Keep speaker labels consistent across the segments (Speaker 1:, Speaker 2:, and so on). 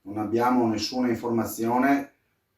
Speaker 1: Non abbiamo nessuna informazione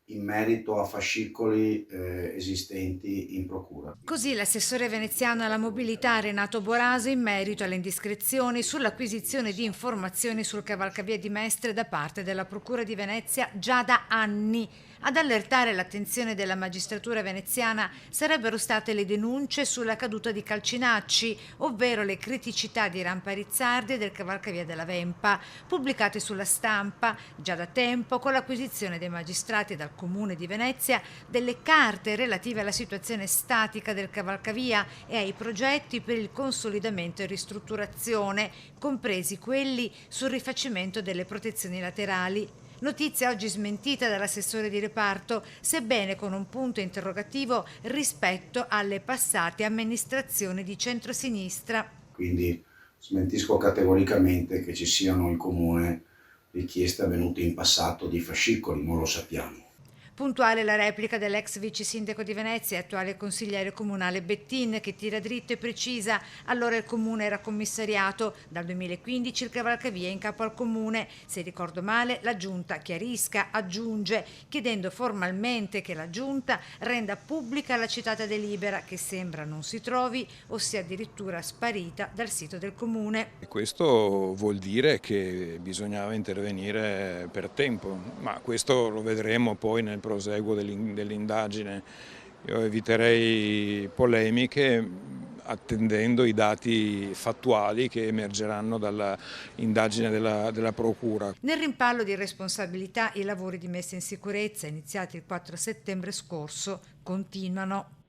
Speaker 1: in merito a fascicoli esistenti in procura.
Speaker 2: Così l'assessore veneziano alla mobilità Renato Boraso in merito alle indiscrezioni sull'acquisizione di informazioni sul cavalcavia di Mestre da parte della Procura di Venezia già da anni. Ad allertare l'attenzione della magistratura veneziana sarebbero state le denunce sulla caduta di Calcinacci, ovvero le criticità di Rampa Rizzardi e del cavalcavia della Vempa, pubblicate sulla stampa già da tempo con l'acquisizione dei magistrati dal Comune di Venezia delle carte relative alla situazione statica del cavalcavia e ai progetti per il consolidamento e ristrutturazione, compresi quelli sul rifacimento delle protezioni laterali. Notizia oggi smentita dall'assessore di reparto, sebbene con un punto interrogativo rispetto alle passate amministrazioni di centrosinistra.
Speaker 1: Quindi smentisco categoricamente che ci siano in comune richieste avvenute in passato di fascicoli, non lo sappiamo.
Speaker 2: Puntuale la replica dell'ex vice sindaco di Venezia e attuale consigliere comunale Bettin, che tira dritto e precisa: allora il comune era commissariato, dal 2015 il cavalcavia è in capo al comune. Se ricordo male, la giunta chiarisca, aggiunge, chiedendo formalmente che la giunta renda pubblica la citata delibera, che sembra non si trovi o sia addirittura sparita dal sito del comune.
Speaker 3: E questo vuol dire che bisognava intervenire per tempo, ma questo lo vedremo poi nel proseguo dell'indagine. Io eviterei polemiche attendendo i dati fattuali che emergeranno dall'indagine della Procura.
Speaker 2: Nel rimpallo di responsabilità, i lavori di messa in sicurezza iniziati il 4 settembre scorso continuano.